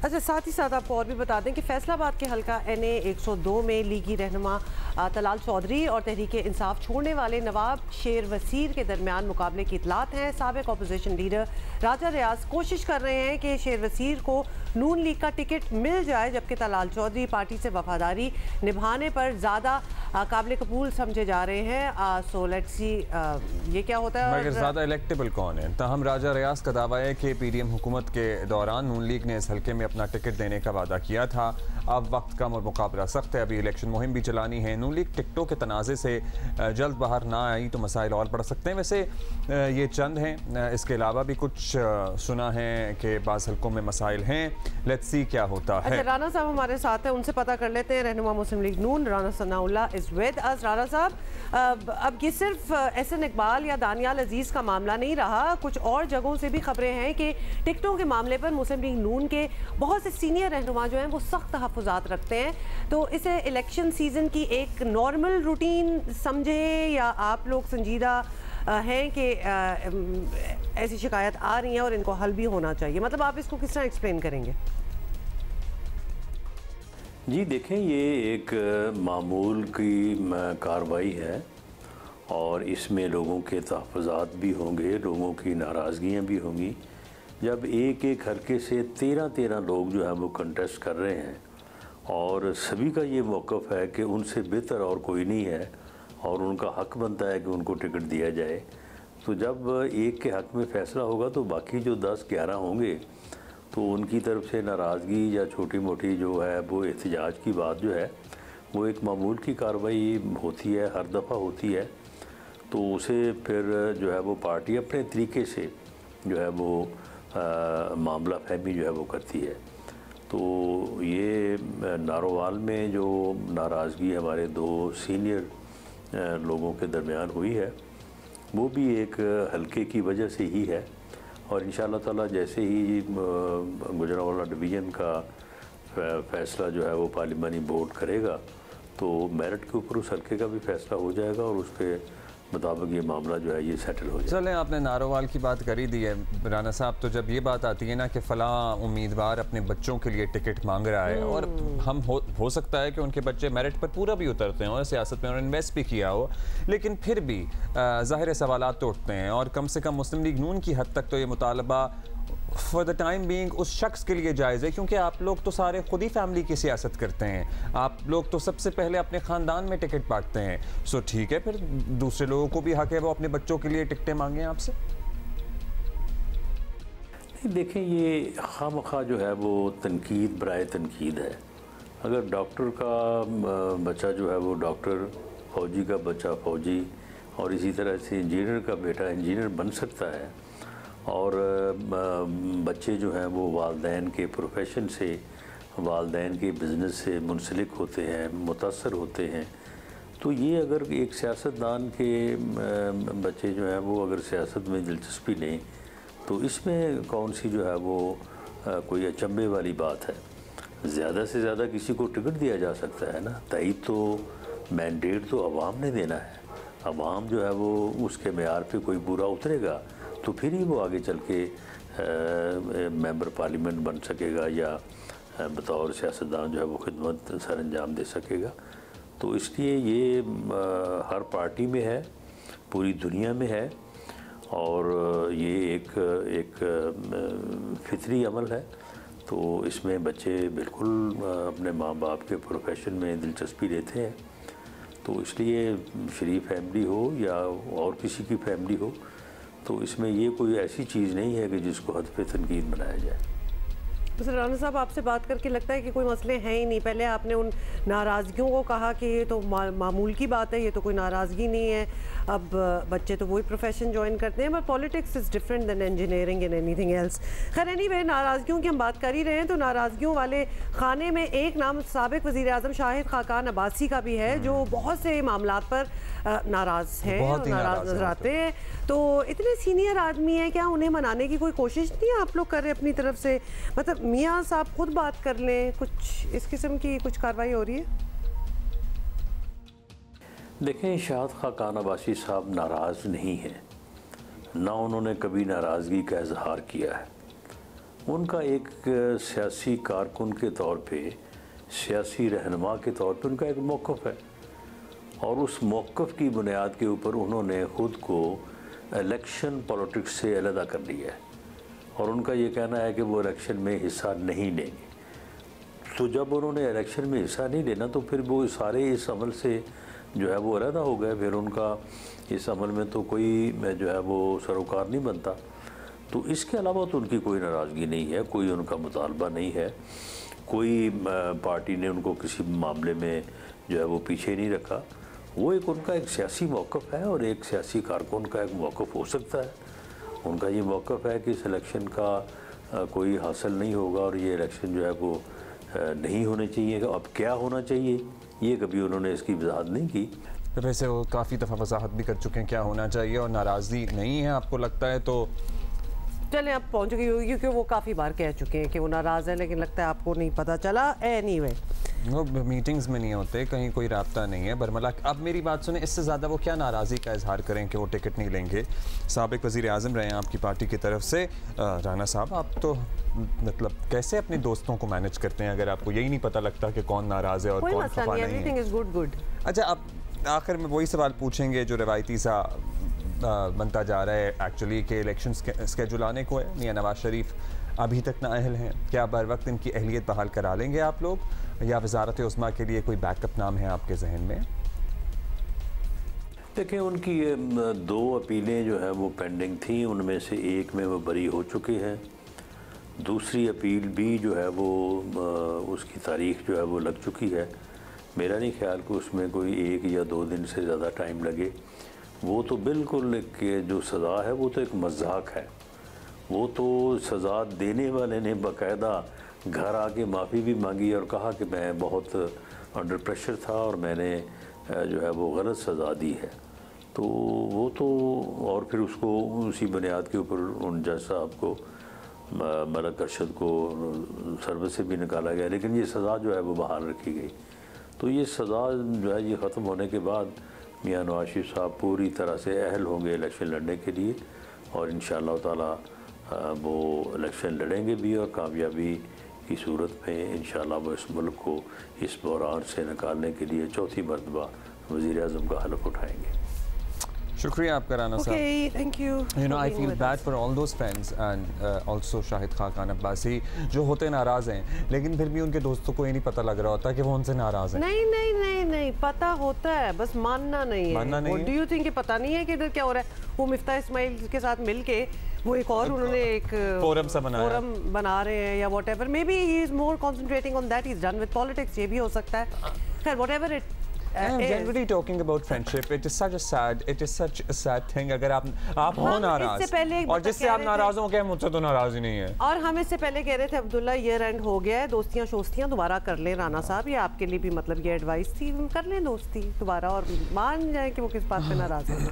अच्छा, साथ ही साथ आपको और भी बता दें कि फैसलाबाद के हल्का NA 102 में लीगी रहनुमा तलाल चौधरी और तहरीक इंसाफ छोड़ने वाले नवाब शेर वसीर के दरमियान मुकाबले की इतलात हैं। साबिक अपोजिशन लीडर राजा रियाज कोशिश कर रहे हैं कि शेर वसीर को नून लीग का टिकट मिल जाए, जबकि तलाल चौधरी पार्टी से वफादारी निभाने पर ज़्यादा काबिल कबूल समझे जा रहे हैं। सो लेट्स सी ये क्या होता है। मगर ज़्यादा इलेक्टेबल कौन है? तहम राजा रियाज का दावा है कि PDM हुकूमत के दौरान नून लीग ने इस हल्के में अपना टिकट देने का वादा किया था। अब वक्त कम और मुकाबला सख्त है, अभी इलेक्शन मुहिम भी चलानी है। नून लीग टिकटों के तनाज़े से जल्द बाहर ना आई तो मसाइल और बढ़ सकते हैं। वैसे ये चंद हैं, इसके अलावा भी कुछ सुना है कि बाज़ हल्कों में मसाइल हैं। लेट्स सी क्या होता है। अच्छा, राना साहब हमारे साथ हैं, उनसे पता कर लेते हैं। रहनुमा Muslim League Noon Rana Sanaullah is with us. Rana साहब, अब ये सिर्फ SN इकबाल या दानियाल अजीज़ का मामला नहीं रहा, कुछ और जगहों से भी खबरें हैं कि टिकटों के मामले पर मुस्लिम लीग नून के बहुत से सीनियर रहनुमा जो हैं वो सख्त तहफ़्फ़ुज़ात रखते हैं। तो इसे इलेक्शन सीज़न की एक नॉर्मल रूटीन समझे या आप लोग संजीदा हैं कि ऐसी शिकायत आ रही हैं और इनको हल भी होना चाहिए? मतलब आप इसको किस तरह एक्सप्लेन करेंगे? जी देखें, ये एक मामूल की कार्रवाई है और इसमें लोगों के तहफ़्फ़ुज़ात भी होंगे, लोगों की नाराज़गियाँ भी होंगी। जब एक एक हल्के से 13 लोग जो है वो कंटेस्ट कर रहे हैं और सभी का ये मौक़िफ़ है कि उनसे बेहतर और कोई नहीं है और उनका हक़ बनता है कि उनको टिकट दिया जाए, तो जब एक के हक़ में फ़ैसला होगा तो बाकी जो 10-11 होंगे तो उनकी तरफ से नाराज़गी या छोटी मोटी जो है वो एहतजाज की बात जो है वो एक मामूल की कार्रवाई होती है, हर दफ़ा होती है। तो उसे फिर जो है वो पार्टी अपने तरीके से जो है वो मामला फहमी जो है वो करती है। तो ये नारोवाल में जो नाराज़गी हमारे 2 सीनियर लोगों के दरमियान हुई है वो भी एक हल्के की वजह से ही है और इंशाअल्लाह ताला जैसे ही गुजरांवाला डिवीज़न का फ़ैसला जो है वो पार्लिमानी बोर्ड करेगा तो मेरिट के ऊपर उस हल्के का भी फ़ैसला हो जाएगा और उसके मुताबिक ये मामला जो है ये सेटल हो जाए। चलें, आपने नारोवाल की बात कर ही दी है राना साहब, तो जब ये बात आती है ना कि फ़लाँ उम्मीदवार अपने बच्चों के लिए टिकट मांग रहा है और हम हो सकता है कि उनके बच्चे मेरिट पर पूरा भी उतरते हैं और सियासत में उन्होंने इन्वेस्ट भी किया हो, लेकिन फिर भी ज़ाहिर सवालात तो उठते हैं और कम से कम मुस्लिम लीग नून की हद तक तो ये मुतालबा फॉर द टाइम बीइंग उस शख्स के लिए जायज़ है, क्योंकि आप लोग तो सारे खुद ही फैमिली की सियासत करते हैं, आप लोग तो सबसे पहले अपने ख़ानदान में टिकट बांटते हैं। सो ठीक है, फिर दूसरे लोगों को भी हक है वो अपने बच्चों के लिए टिकटें मांगें आपसे। देखें, ये खामखा जो है वो तनकीद बराए तनकीद है। अगर डॉक्टर का बच्चा जो है वो डॉक्टर, फ़ौजी का बच्चा फ़ौजी और इसी तरह से इंजीनियर का बेटा इंजीनियर बन सकता है और बच्चे जो हैं वो वालदैन के प्रोफेशन से, वालदैन के बिज़नेस से मुंसलिक होते हैं, मुतासर होते हैं, तो ये अगर एक सियासतदान के बच्चे जो हैं वो अगर सियासत में दिलचस्पी लें तो इसमें कौन सी जो है वो कोई अचंभे वाली बात है। ज़्यादा से ज़्यादा किसी को टिकट दिया जा सकता है ना, तईद तो मैंडेट तो अवाम ने देना है। अवाम जो है वो उसके मेयार पे कोई पूरा उतरेगा तो फिर ही वो आगे चल के मेंबर पार्लियामेंट बन सकेगा या बतौर सियासतदान जो है वो खिदमत सर अंजाम दे सकेगा। तो इसलिए ये हर पार्टी में है, पूरी दुनिया में है और ये एक फितरी अमल है। तो इसमें बच्चे बिल्कुल अपने माँ बाप के प्रोफेशन में दिलचस्पी लेते हैं। तो इसलिए शरीफ फैमिली हो या और किसी की फैमिली हो, तो इसमें ये कोई ऐसी चीज़ नहीं है कि जिसको हद पे तनकीद बनाया जाए। राना साहब, आपसे बात करके लगता है कि कोई मसले हैं ही नहीं। पहले आपने उन नाराज़गियों को कहा कि ये तो मामूल की बात है, ये तो कोई नाराज़गी नहीं है, अब बच्चे तो वही प्रोफेशन ज्वाइन करते हैं, but politics is different than engineering and anything else. खैर, एनीवे, नाराज़गियों की हम बात कर ही रहे हैं तो नाराज़गियों वाले खाने में एक नाम साबिक वज़ीर-ए-आज़म शाहिद खाकान अब्बासी का भी है, जो बहुत से मामलात पर नाराज़ हैं और नाराज़ नजर आते हैं। तो इतने सीनियर आदमी हैं, क्या उन्हें मनाने की कोई कोशिश नहीं है आप लोग कर रहे अपनी तरफ से? मतलब मियाँ साहब खुद बात कर लें, कुछ इस किस्म की कुछ कार्रवाई हो रही है? देखें, शाहिद खाकान अब्बासी साहब नाराज़ नहीं हैं, ना उन्होंने कभी नाराज़गी का इजहार किया है। उनका एक सियासी कारकुन के तौर पे, सियासी रहनुमा के तौर पे उनका एक मौक़िफ़ है, और उस मौक़िफ़ की बुनियाद के ऊपर उन्होंने ख़ुद को इलेक्शन पॉलिटिक्स से अलहदा कर लिया है, और उनका ये कहना है कि वो इलेक्शन में हिस्सा नहीं लेंगे। तो जब उन्होंने इलेक्शन में हिस्सा नहीं लेना तो फिर वो सारे इस अमल से जो है वो अलहदा हो गए, फिर उनका इस अमल में तो कोई जो है वो सरोकार नहीं बनता। तो इसके अलावा तो उनकी कोई नाराज़गी नहीं है, कोई उनका मुतालबा नहीं है, कोई पार्टी ने उनको किसी मामले में जो है वो पीछे नहीं रखा। वो एक उनका एक सियासी मौक़िफ़ है, और एक सियासी कारकुन का एक मौक़िफ़ हो सकता है। उनका ये मौक़िफ़ है कि इस इलेक्शन का कोई हासिल नहीं होगा, और ये इलेक्शन जो है वो नहीं होने चाहिए। अब क्या होना चाहिए ये कभी उन्होंने इसकी वजाहत नहीं की। तो वैसे वो काफ़ी दफ़ा वजाहत भी कर चुके हैं क्या होना चाहिए, और नाराज़गी नहीं है आपको लगता है तो चलें आप पहुंच गई होगी, क्योंकि वो काफ़ी बार कह चुके हैं कि वो नाराज़ है, लेकिन लगता है आपको नहीं पता चला। एनीवे वो मीटिंग्स में नहीं होते, कहीं कोई राब्ता नहीं है। बरमला अब मेरी बात सुने, इससे ज़्यादा वो क्या नाराज़गी का इजहार करें कि वो टिकट नहीं लेंगे। साबिक वज़ीर आज़म रहे हैं आपकी पार्टी की तरफ से। राना साहब, आप तो मतलब कैसे अपने दोस्तों को मैनेज करते हैं अगर आपको यही नहीं पता लगता कि कौन नाराज़ है और कौन खफा नहीं है? Everything is good. अच्छा, अब आखिर में वही सवाल पूछेंगे जो रवायती सा बनता जा रहा है एक्चुअली, कि इलेक्शन स्केजूल आने को है, मियां नवाज शरीफ अभी तक नाअहल हैं। क्या बर वक्त इनकी अहलियत बहाल करा लेंगे आप लोग, या वजारत उस्मा के लिए कोई बैकअप नाम है आपके जहन में? देखिए, उनकी ये 2 अपीलें जो है वो पेंडिंग थी, उनमें से एक में वो बरी हो चुके हैं। दूसरी अपील भी जो है वो उसकी तारीख जो है वो लग चुकी है। मेरा नहीं ख्याल कि उसमें कोई 1 या 2 दिन से ज़्यादा टाइम लगे। वो तो बिल्कुल एक जो सज़ा है वो तो एक मजाक है। वो तो सज़ा देने वाले ने बाकायदा घर आके माफ़ी भी मांगी और कहा कि मैं बहुत अंडर प्रेशर था और मैंने जो है वो गलत सज़ा दी है। तो वो तो, और फिर उसको उसी बुनियाद के ऊपर उन जज साहब को, मलक अरशद को सर्विस से भी निकाला गया, लेकिन ये सज़ा जो है वो बहाल रखी गई। तो ये सज़ा जो है ये ख़त्म होने के बाद मियां नवाज शरीफ साहब पूरी तरह से अहल होंगे इलेक्शन लड़ने के लिए, और इंशाअल्लाह ताला वो इलेक्शन लड़ेंगे भी, और कामयाबी की सूरत में इंशाअल्लाह वो इस मुल्क को इस बहरान से निकालने के लिए चौथी मरतबा वज़ीर आज़म का हलफ उठाएंगे। शुक्रिया आपका राना साहब। Okay, thank you. You know, I feel bad for all those friends and also Shahid Khan Abbasi जो होते नाराज़ हैं, लेकिन फिर भी उनके दोस्तों को ये नहीं पता लग रहा होता कि वो उनसे नाराज़ हैं। नहीं, पता होता है, बस मानना नहीं है। Do you think कि पता नहीं है कि इधर क्या हो रहा है? वो मिफ्ता इस्माइल के साथ मिलके वो एक और उन्होंने एक फोरम बना रहे हैं या whatever. Maybe he is more concentrating on that. He's done with politics. ये भी हो सकता है। खैर, whatever it I'm generally talking about friendship. It is such a sad thing. अगर आप हो नाराज और जिससे आप नाराज हो गए, मुझसे तो नाराज ही नहीं है। और हम इससे पहले कह रहे थे अब्दुल्ला ईयर एंड हो गया है, दोस्तियां शोस्तियां दोबारा कर लें राना साहब, ये आपके लिए भी मतलब ये एडवाइस थी, कर लें दोस्ती दोबारा और मान जाए कि वो किस बात पे नाराज है।